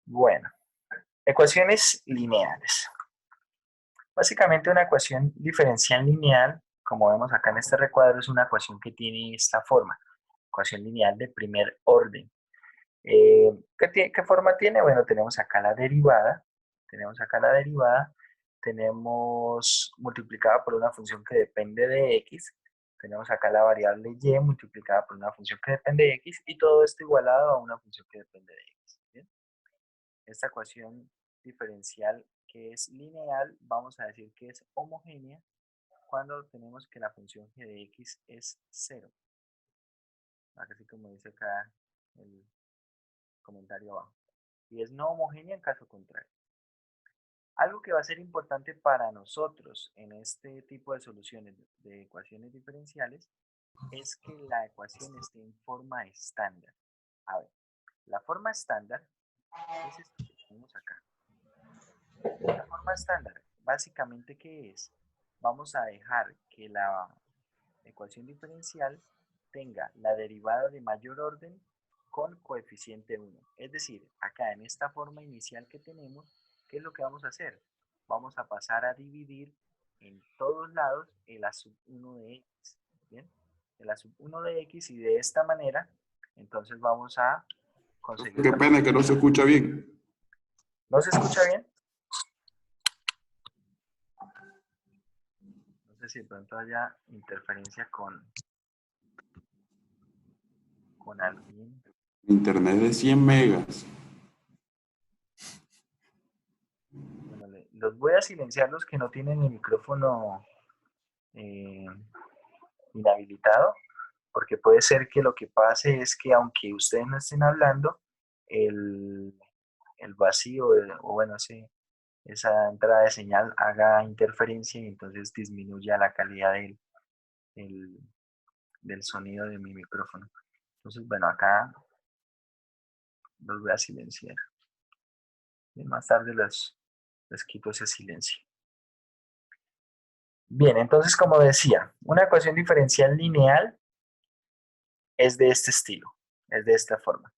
Bueno, ecuaciones lineales. Básicamente una ecuación diferencial lineal, como vemos acá en este recuadro, es una ecuación que tiene esta forma, ecuación lineal de primer orden. ¿Qué forma tiene? Bueno, tenemos acá la derivada, tenemos multiplicada por una función que depende de x, tenemos acá la variable y multiplicada por una función que depende de x, y todo esto igualado a una función que depende de x. ¿Bien? Esta ecuación diferencial que es lineal, vamos a decir que es homogénea cuando tenemos que la función g de x es 0. Así como dice acá el comentario abajo. Y es no homogénea en caso contrario. Algo que va a ser importante para nosotros en este tipo de soluciones de ecuaciones diferenciales es que la ecuación esté en forma estándar. A ver, la forma estándar es esto que tenemos acá. La forma estándar, básicamente, ¿qué es? Vamos a dejar que la ecuación diferencial tenga la derivada de mayor orden con coeficiente 1. Es decir, acá en esta forma inicial que tenemos, ¿qué es lo que vamos a hacer? Vamos a pasar a dividir en todos lados el a sub 1 de x. ¿Bien? El a sub 1 de x, y de esta manera, entonces vamos a conseguir Qué la pena que forma. no se escucha bien. ¿No se escucha bien? No sé si de pronto haya interferencia con alguien. Internet de 100 megas. Bueno, los voy a silenciar los que no tienen el micrófono eh, inhabilitado, porque puede ser que lo que pase es que aunque ustedes no estén hablando, el, el vacío o bueno, esa entrada de señal haga interferencia y entonces disminuya la calidad del, del sonido de mi micrófono. Entonces, bueno, acá los voy a silenciar. Y más tarde les quito ese silencio. Bien, entonces como decía, una ecuación diferencial lineal es de este estilo, es de esta forma.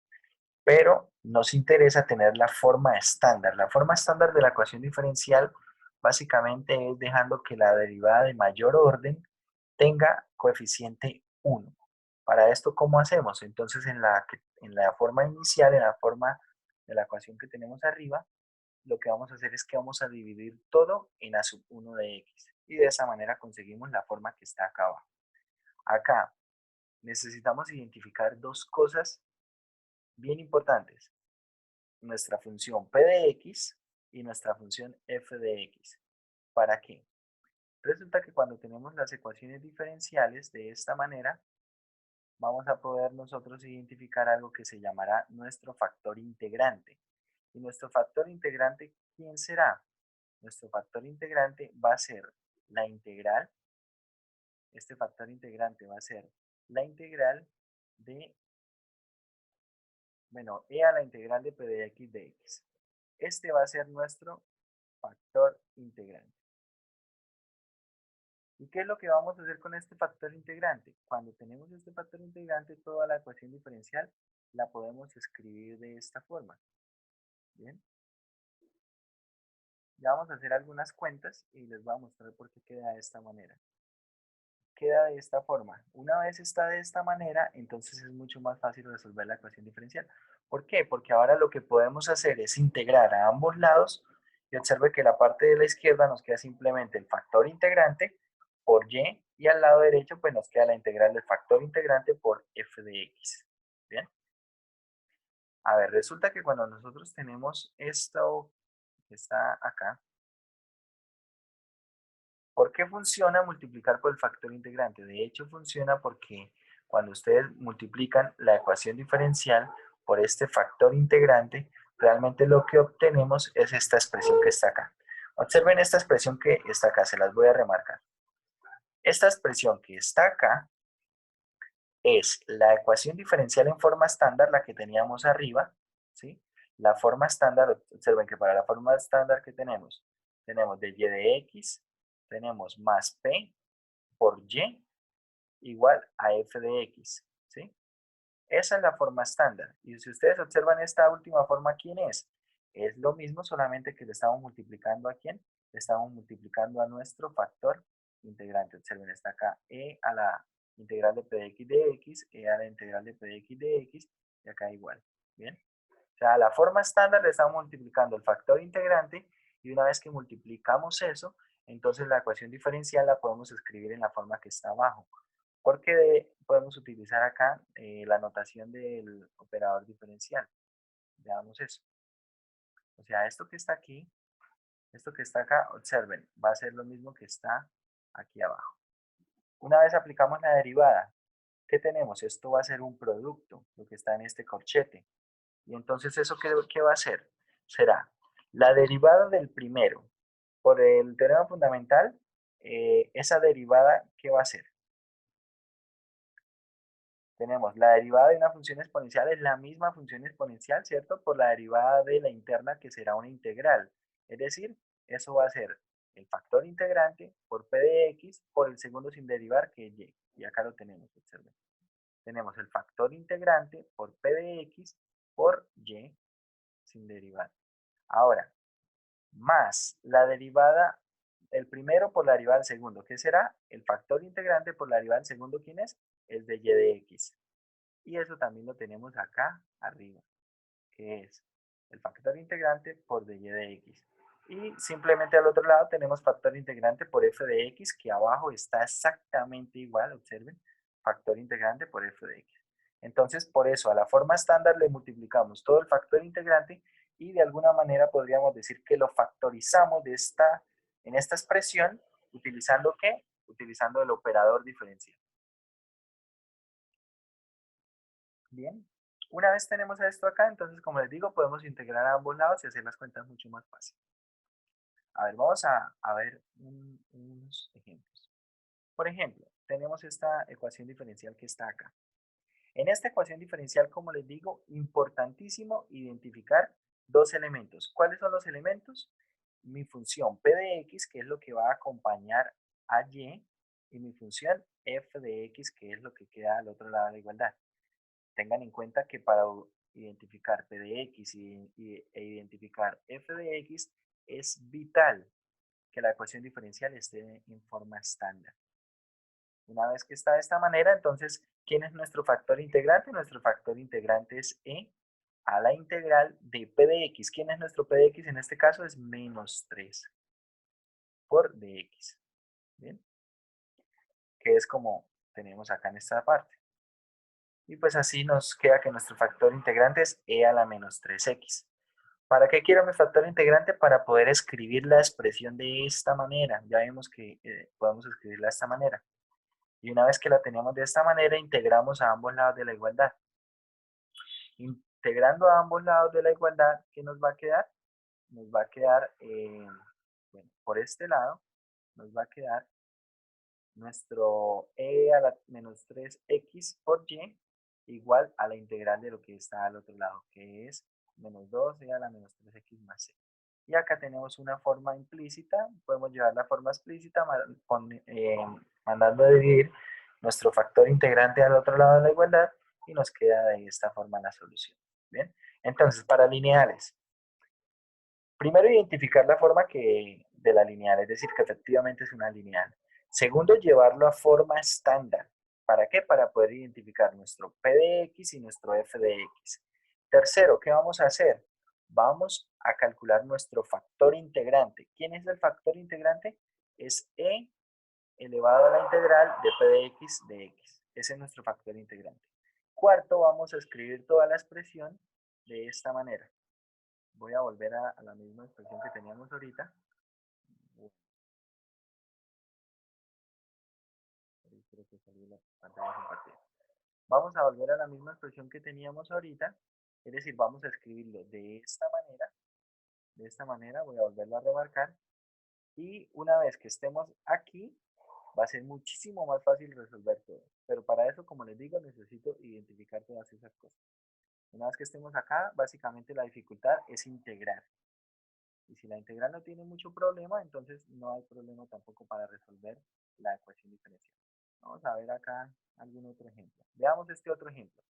Pero nos interesa tener la forma estándar. La forma estándar de la ecuación diferencial básicamente es dejando que la derivada de mayor orden tenga coeficiente 1. Para esto, ¿cómo hacemos? Entonces, en la forma inicial, en la forma de la ecuación que tenemos arriba, lo que vamos a hacer es que vamos a dividir todo en a sub 1 de x. Y de esa manera conseguimos la forma que está acá abajo. Acá necesitamos identificar dos cosas bien importantes. Nuestra función p de x y nuestra función f de x. ¿Para qué? Resulta que cuando tenemos las ecuaciones diferenciales de esta manera, vamos a poder nosotros identificar algo que se llamará nuestro factor integrante. ¿Y nuestro factor integrante quién será? Nuestro factor integrante va a ser la integral. Este factor integrante va a ser la integral de, bueno, e a la integral de p de x de x. Este va a ser nuestro factor integrante. ¿Y qué es lo que vamos a hacer con este factor integrante? Cuando tenemos este factor integrante, toda la ecuación diferencial la podemos escribir de esta forma. Bien, ya vamos a hacer algunas cuentas y les voy a mostrar por qué queda de esta manera. Queda de esta forma. Una vez está de esta manera, entonces es mucho más fácil resolver la ecuación diferencial. ¿Por qué? Porque ahora lo que podemos hacer es integrar a ambos lados, y observe que la parte de la izquierda nos queda simplemente el factor integrante por y al lado derecho pues nos queda la integral del factor integrante por f de x. ¿Bien? A ver, resulta que cuando nosotros tenemos esto que está acá, ¿por qué funciona multiplicar por el factor integrante? De hecho, funciona porque cuando ustedes multiplican la ecuación diferencial por este factor integrante, realmente lo que obtenemos es esta expresión que está acá. Observen esta expresión que está acá, se las voy a remarcar. Esta expresión que está acá es la ecuación diferencial en forma estándar, la que teníamos arriba, ¿sí? La forma estándar, observen que para la forma estándar que tenemos de y de x, tenemos más p por y igual a f de x, ¿sí? Esa es la forma estándar. Y si ustedes observan esta última forma, ¿quién es? Es lo mismo, solamente que le estamos multiplicando ¿a quién? Le estamos multiplicando a nuestro factor integrante. Observen, está acá e a la integral de p de x de x, e a la integral de p de x de x, y acá igual. ¿Bien? O sea, a la forma estándar le estamos multiplicando el factor integrante, y una vez que multiplicamos eso, entonces la ecuación diferencial la podemos escribir en la forma que está abajo. Porque podemos utilizar acá la notación del operador diferencial. Veamos eso. O sea, esto que está aquí, esto que está acá, observen, va a ser lo mismo que está aquí abajo. Una vez aplicamos la derivada, ¿qué tenemos? Esto va a ser un producto, lo que está en este corchete. Y entonces, ¿eso qué va a ser? Será la derivada del primero por el teorema fundamental, esa derivada, ¿qué va a ser? Tenemos la derivada de una función exponencial, es la misma función exponencial, ¿cierto? Por la derivada de la interna, que será una integral. Es decir, eso va a ser el factor integrante por p de x por el segundo sin derivar, que es y. Y acá lo tenemos, observen. Tenemos el factor integrante por p de x por y sin derivar. Ahora, más la derivada, el primero por la derivada del segundo. ¿Qué será? El factor integrante por la derivada del segundo, ¿quién es? Es de y de x. Y eso también lo tenemos acá arriba, que es el factor integrante por dy de x. Y simplemente al otro lado tenemos factor integrante por f de x, que abajo está exactamente igual, observen, factor integrante por f de x. Entonces, por eso, a la forma estándar le multiplicamos todo el factor integrante y de alguna manera podríamos decir que lo factorizamos en esta expresión, utilizando ¿qué? Utilizando el operador diferencial. Bien, una vez tenemos esto acá, entonces como les digo, podemos integrar a ambos lados y hacer las cuentas mucho más fácil. A ver, vamos a ver unos ejemplos. Por ejemplo, tenemos esta ecuación diferencial que está acá. En esta ecuación diferencial, como les digo, importantísimo identificar dos elementos. ¿Cuáles son los elementos? Mi función p de x, que es lo que va a acompañar a y mi función f de x, que es lo que queda al otro lado de la igualdad. Tengan en cuenta que para identificar p de x e identificar f de x es vital que la ecuación diferencial esté en forma estándar. Una vez que está de esta manera, entonces, ¿quién es nuestro factor integrante? Nuestro factor integrante es e a la integral de p de x. ¿Quién es nuestro p de x? En este caso es menos 3 por dx. ¿Bien? Que es como tenemos acá en esta parte. Y pues así nos queda que nuestro factor integrante es e a la menos 3x. ¿Para qué quiero mi factor integrante? Para poder escribir la expresión de esta manera. Ya vimos que podemos escribirla de esta manera. Y una vez que la tenemos de esta manera, integramos a ambos lados de la igualdad. Integrando a ambos lados de la igualdad, ¿qué nos va a quedar? Nos va a quedar, bueno, por este lado, nos va a quedar nuestro e a la menos 3x por y igual a la integral de lo que está al otro lado, que es menos 2e a la menos 3x más c. Y acá tenemos una forma implícita, podemos llevar la forma explícita mandando a dividir nuestro factor integrante al otro lado de la igualdad y nos queda de esta forma la solución. ¿Bien? Entonces, para lineales, primero identificar la forma de la lineal, es decir, que efectivamente es una lineal. Segundo, llevarlo a forma estándar. ¿Para qué? Para poder identificar nuestro p de x y nuestro f de x. Tercero, ¿qué vamos a hacer? Vamos a calcular nuestro factor integrante. ¿Quién es el factor integrante? Es e elevado a la integral de p de x de x. Ese es nuestro factor integrante. Cuarto, vamos a escribir toda la expresión de esta manera. Voy a volver a la misma expresión que teníamos ahorita. Creo que salió la pantalla compartida. Vamos a volver a la misma expresión que teníamos ahorita. Es decir, vamos a escribirlo de esta manera. De esta manera, voy a volverlo a remarcar. Y una vez que estemos aquí, va a ser muchísimo más fácil resolver todo. Pero para eso, como les digo, necesito identificar todas esas cosas. Una vez que estemos acá, básicamente la dificultad es integrar. Y si la integral no tiene mucho problema, entonces no hay problema tampoco para resolver la ecuación diferencial. Vamos a ver acá algún otro ejemplo. Veamos este otro ejemplo.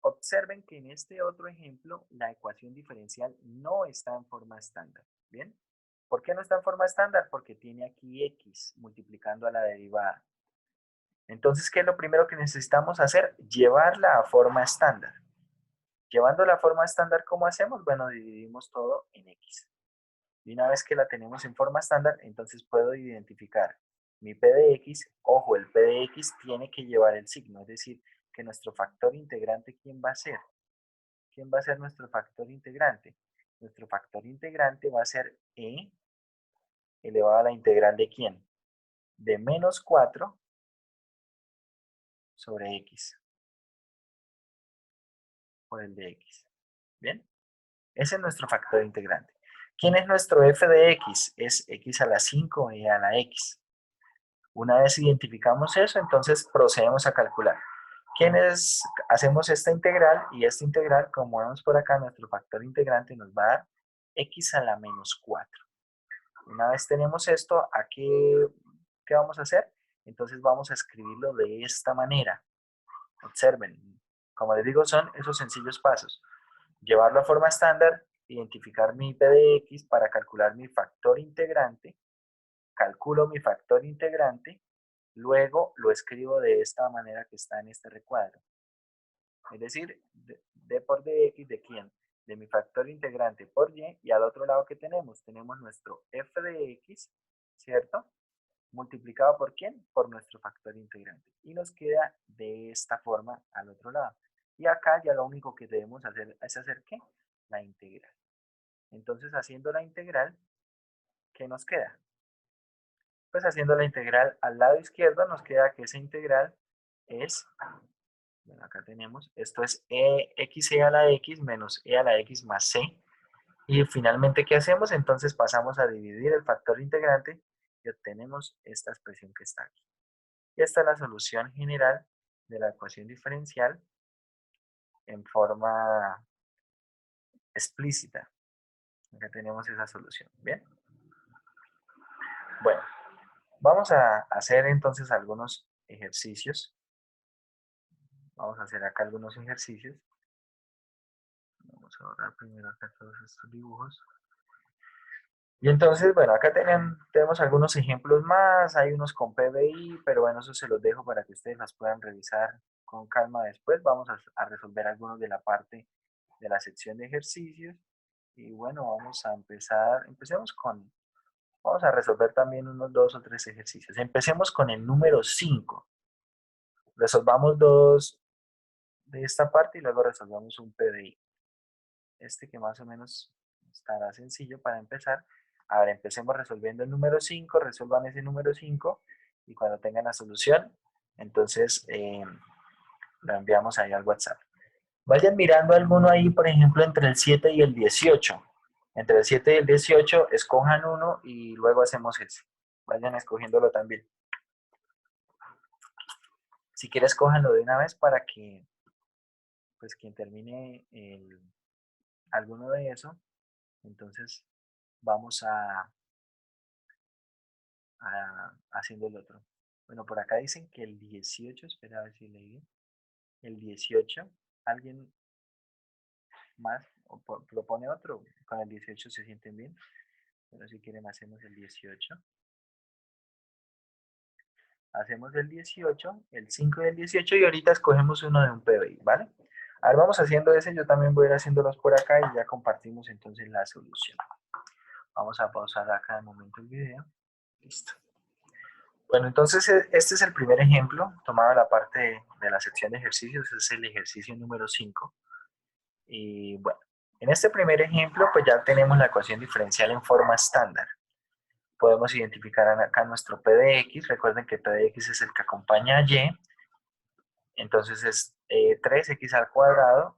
Observen que en este otro ejemplo la ecuación diferencial no está en forma estándar. ¿Bien? ¿Por qué no está en forma estándar? Porque tiene aquí x multiplicando a la derivada. Entonces, ¿qué es lo primero que necesitamos hacer? Llevarla a forma estándar. Llevando la forma estándar, ¿cómo hacemos? Bueno, dividimos todo en x. Y una vez que la tenemos en forma estándar, entonces puedo identificar mi p de x. Ojo, el p de x tiene que llevar el signo, es decir, que nuestro factor integrante, ¿quién va a ser? ¿Quién va a ser nuestro factor integrante? Nuestro factor integrante va a ser e elevado a la integral de ¿quién? De menos 4 sobre x por el de x. ¿Bien? Ese es nuestro factor integrante. ¿Quién es nuestro f de x? Es x a la 5 y a la x. Una vez identificamos eso, entonces procedemos a calcular. ¿Quiénes hacemos esta integral? Y esta integral, como vemos por acá, nuestro factor integrante nos va a dar x a la menos 4. Una vez tenemos esto, ¿qué vamos a hacer? Entonces vamos a escribirlo de esta manera. Observen, como les digo, son esos sencillos pasos. Llevarlo a forma estándar, identificar mi p de x para calcular mi factor integrante, calculo mi factor integrante, luego lo escribo de esta manera que está en este recuadro. Es decir, d por dx de quién? De mi factor integrante por y al otro lado que tenemos, tenemos nuestro f de x, ¿cierto? Multiplicado por quién? Por nuestro factor integrante. Y nos queda de esta forma al otro lado. Y acá ya lo único que debemos hacer es hacer ¿qué? La integral. Entonces, haciendo la integral, ¿qué nos queda? Pues haciendo la integral al lado izquierdo nos queda que esa integral es, bueno, acá tenemos, esto es xe a la x menos e a la x más c. Y finalmente, ¿qué hacemos? Entonces pasamos a dividir el factor integrante y obtenemos esta expresión que está aquí. Y esta es la solución general de la ecuación diferencial en forma explícita. Acá tenemos esa solución. Bien. Bueno, vamos a hacer entonces algunos ejercicios. Vamos a hacer acá algunos ejercicios. Vamos a borrar primero acá todos estos dibujos. Y entonces, bueno, acá tenemos algunos ejemplos más. Hay unos con PBI, pero bueno, eso se los dejo para que ustedes las puedan revisar con calma después. Vamos a resolver algunos de la parte de la sección de ejercicios. Y bueno, vamos a empezar. Vamos a resolver también unos 2 o 3 ejercicios. Empecemos con el número 5. Resolvamos dos de esta parte y luego resolvamos un PBI. Este que más o menos estará sencillo para empezar. A ver, empecemos resolviendo el número 5, resuelvan ese número 5 y cuando tengan la solución, entonces lo enviamos ahí al WhatsApp. Vayan mirando alguno ahí, por ejemplo, entre el 7 y el 18. Entre el 7 y el 18, escojan uno y luego hacemos ese. Vayan escogiéndolo también. Si quieres, cójanlo de una vez para que, pues, quien termine alguno de eso, entonces vamos haciendo el otro. Bueno, por acá dicen que el 18, espera a ver si leí bien. El 18, ¿alguien más propone otro? Con el 18 se sienten bien. Pero si quieren hacemos el 18. Hacemos el 18, el 5 y el 18 y ahorita escogemos uno de un PBI, ¿vale? A ver, vamos haciendo ese, yo también voy a ir haciéndolos por acá y ya compartimos entonces la solución. Vamos a pausar acá de momento el video. Listo. Bueno, entonces este es el primer ejemplo, tomado la parte de la sección de ejercicios, es el ejercicio número 5. Y bueno, en este primer ejemplo pues ya tenemos la ecuación diferencial en forma estándar. Podemos identificar acá nuestro p de x, recuerden que p de x es el que acompaña a y, entonces es 3x al cuadrado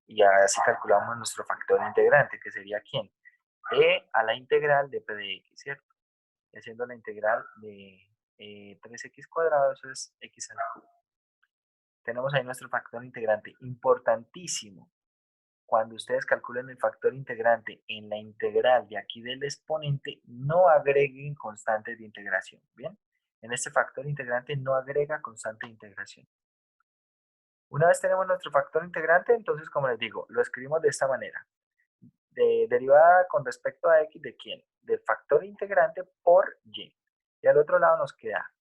y así calculamos nuestro factor integrante, que sería ¿quién? E a la integral de p de x, ¿cierto? Y haciendo la integral de 3x cuadrado, eso es x al cubo. Tenemos ahí nuestro factor integrante, importantísimo. Cuando ustedes calculen el factor integrante en la integral de aquí del exponente, no agreguen constantes de integración, ¿bien? En este factor integrante no agrega constante de integración. Una vez tenemos nuestro factor integrante, entonces, como les digo, lo escribimos de esta manera. Derivada con respecto a x, ¿de quién? Del factor integrante por y. Y al otro lado nos queda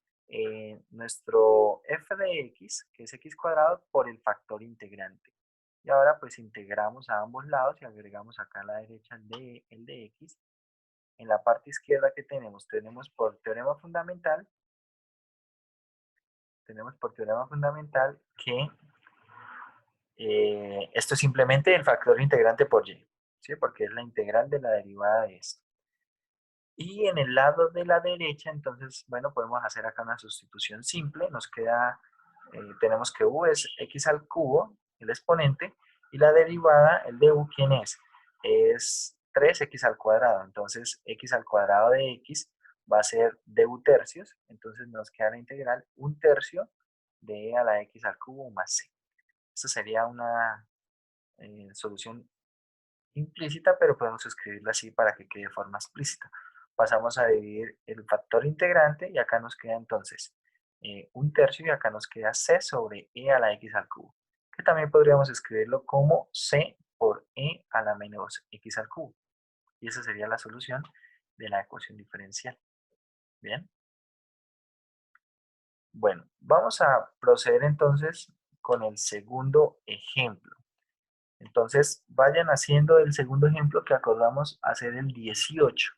nuestro f de x, que es x cuadrado, por el factor integrante. Y ahora pues integramos a ambos lados y agregamos acá a la derecha el de x. En la parte izquierda que tenemos por teorema fundamental, que esto es simplemente el factor integrante por y, ¿sí? Porque es la integral de la derivada de esto. Y en el lado de la derecha, entonces, bueno, podemos hacer acá una sustitución simple. Nos queda, tenemos que u es x al cubo, el exponente, y la derivada, el de u, ¿quién es? Es 3x al cuadrado. Entonces, x al cuadrado de x va a ser du tercios. Entonces, nos queda la integral 1/3 de e a la x al cubo más c. Esta sería una solución implícita, pero podemos escribirla así para que quede de forma explícita. Pasamos a dividir el factor integrante y acá nos queda entonces 1/3 y acá nos queda c sobre e a la x al cubo, que también podríamos escribirlo como c por e a la menos x al cubo. Y esa sería la solución de la ecuación diferencial. Bien. Bueno, vamos a proceder entonces con el segundo ejemplo. Entonces, vayan haciendo el segundo ejemplo que acordamos hacer el 18.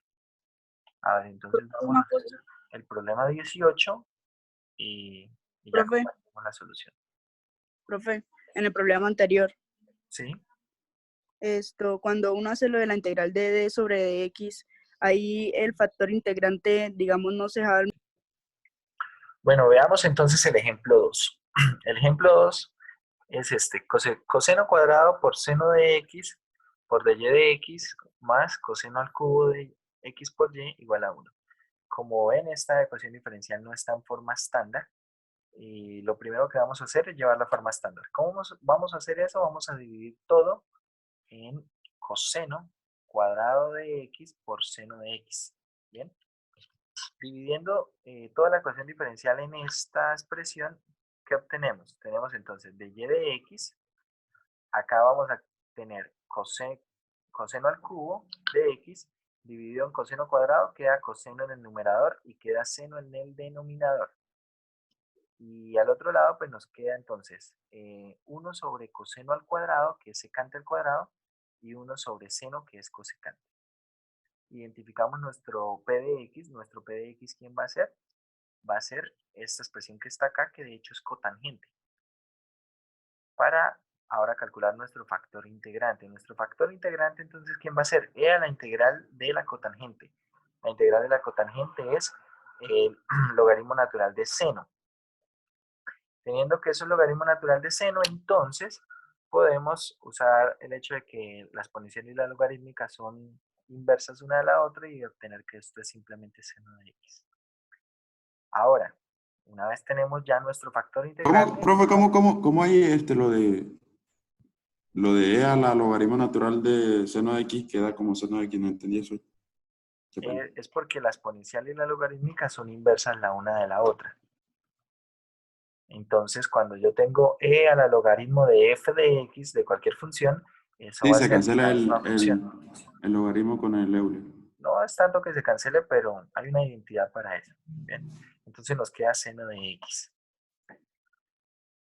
A ver, entonces vamos a Una hacer cosa, el problema 18 y, y ya profe, compartimos la solución. profe, en el problema anterior, ¿Sí? cuando uno hace lo de la integral de d sobre dx, ahí el factor integrante, digamos, no se deja. Bueno, veamos entonces el ejemplo 2. El ejemplo 2 es este, coseno cuadrado por seno de x por dy de x más coseno al cubo de x por y igual a 1. Como ven, esta ecuación diferencial no está en forma estándar y lo primero que vamos a hacer es llevar la forma estándar. ¿Cómo vamos a hacer eso? Vamos a dividir todo en coseno cuadrado de x por seno de x. Bien, dividiendo toda la ecuación diferencial en esta expresión, ¿qué obtenemos? Tenemos entonces de y de x, acá vamos a tener coseno al cubo de x, dividido en coseno cuadrado, queda coseno en el numerador y queda seno en el denominador. Y al otro lado, pues nos queda entonces 1 sobre coseno al cuadrado, que es secante al cuadrado, y 1 sobre seno, que es cosecante. Identificamos nuestro p de x. Nuestro p de x, ¿quién va a ser? Va a ser esta expresión que está acá, que de hecho es cotangente. Para ahora calcular nuestro factor integrante. Nuestro factor integrante, entonces, ¿quién va a ser? E a la integral de la cotangente. La integral de la cotangente es el logaritmo natural de seno. Teniendo que eso es logaritmo natural de seno, entonces podemos usar el hecho de que la exponencial y la logarítmica son inversas una de la otra y obtener que esto es simplemente seno de x. Ahora, una vez tenemos ya nuestro factor integrante, Profe, cómo hay lo de e a la logaritmo natural de seno de x queda como seno de x? No entendí eso. Qué pena. es porque la exponencial y la logarítmica son inversas la una de la otra. Entonces, cuando yo tengo e a la logaritmo de f de x de cualquier función, eso Sí, va a se ser cancela la misma función. el logaritmo con el Euler. No es tanto que se cancele, pero hay una identidad para eso. Bien, entonces nos queda seno de x.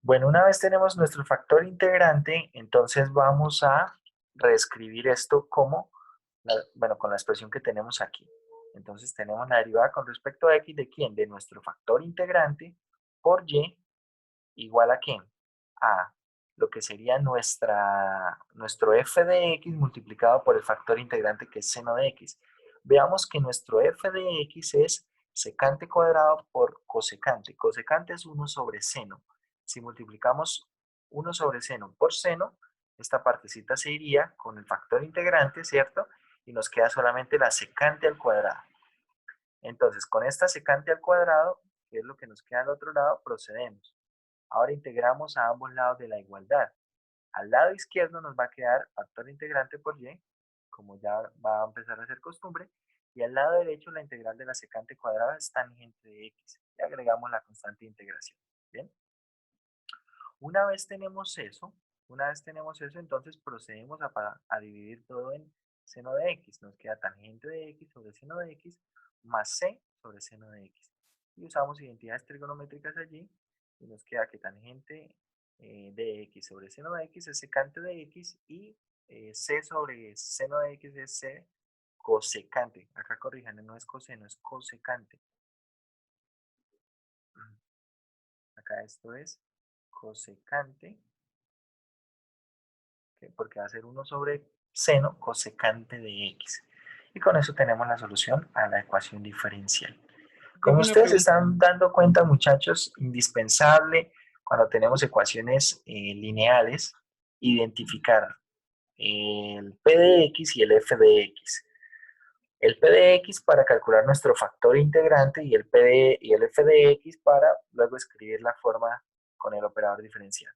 Bueno, una vez tenemos nuestro factor integrante, entonces vamos a reescribir esto como, bueno, con la expresión que tenemos aquí. Entonces tenemos la derivada con respecto a x de quién? De nuestro factor integrante por y igual a quién? A lo que sería nuestro f de x multiplicado por el factor integrante que es seno de x. Veamos que nuestro f de x es secante cuadrado por cosecante. Cosecante es 1 sobre seno. Si multiplicamos 1 sobre seno por seno, esta partecita se iría con el factor integrante, ¿cierto? Y nos queda solamente la secante al cuadrado. Entonces, con esta secante al cuadrado, que es lo que nos queda al otro lado, procedemos. Ahora integramos a ambos lados de la igualdad. Al lado izquierdo nos va a quedar factor integrante por y, como ya va a empezar a ser costumbre, y al lado derecho la integral de la secante cuadrada es tangente de x. Y agregamos la constante de integración. ¿Bien? Una vez tenemos eso, entonces procedemos a dividir todo en seno de x. Nos queda tangente de x sobre seno de x más c sobre seno de x. Y usamos identidades trigonométricas allí y nos queda que tangente de x sobre seno de x es secante de x y c sobre seno de x es c cosecante. Acá corrijan, no es coseno, es cosecante. Acá esto es cosecante, porque va a ser 1 sobre seno cosecante de x. Y con eso tenemos la solución a la ecuación diferencial. Como ustedes se están dando cuenta, muchachos, indispensable cuando tenemos ecuaciones lineales, identificar el p de x y el f de x. El p de x para calcular nuestro factor integrante y el f de x para luego escribir la forma con el operador diferencial.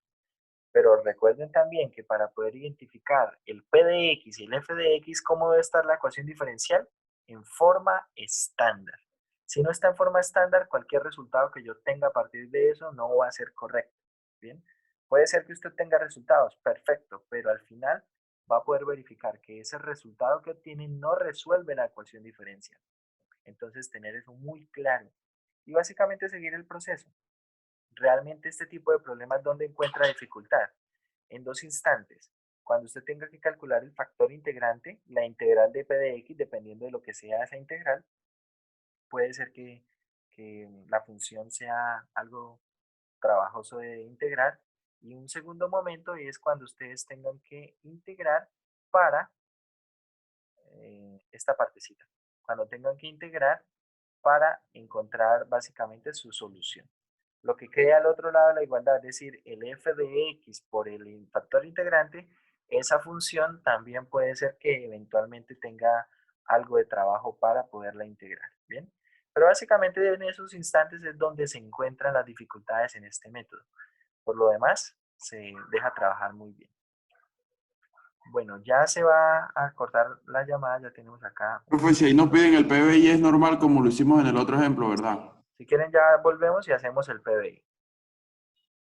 Pero recuerden también que para poder identificar el p de x y el f de x, ¿cómo debe estar la ecuación diferencial? En forma estándar. Si no está en forma estándar, cualquier resultado que yo tenga a partir de eso no va a ser correcto. ¿Bien? Puede ser que usted tenga resultados, perfecto, pero al final va a poder verificar que ese resultado que obtiene no resuelve la ecuación diferencial. Entonces, tener eso muy claro. Y básicamente seguir el proceso. Realmente este tipo de problemas, ¿dónde encuentra dificultad? En dos instantes. Cuando usted tenga que calcular el factor integrante, la integral de p de x, dependiendo de lo que sea esa integral, puede ser que la función sea algo trabajoso de integrar. Y un segundo momento es cuando ustedes tengan que integrar para esta partecita. Cuando tengan que integrar para encontrar básicamente su solución. Lo que queda al otro lado de la igualdad, es decir, el f de x por el factor integrante, esa función también puede ser que eventualmente tenga algo de trabajo para poderla integrar. ¿Bien? Pero básicamente en esos instantes es donde se encuentran las dificultades en este método. Por lo demás, se deja trabajar muy bien. Bueno, ya se va a cortar la llamada, ya tenemos acá. Profe, si ahí nos piden el PBI es normal como lo hicimos en el otro ejemplo, ¿verdad? Si quieren ya volvemos y hacemos el PBI.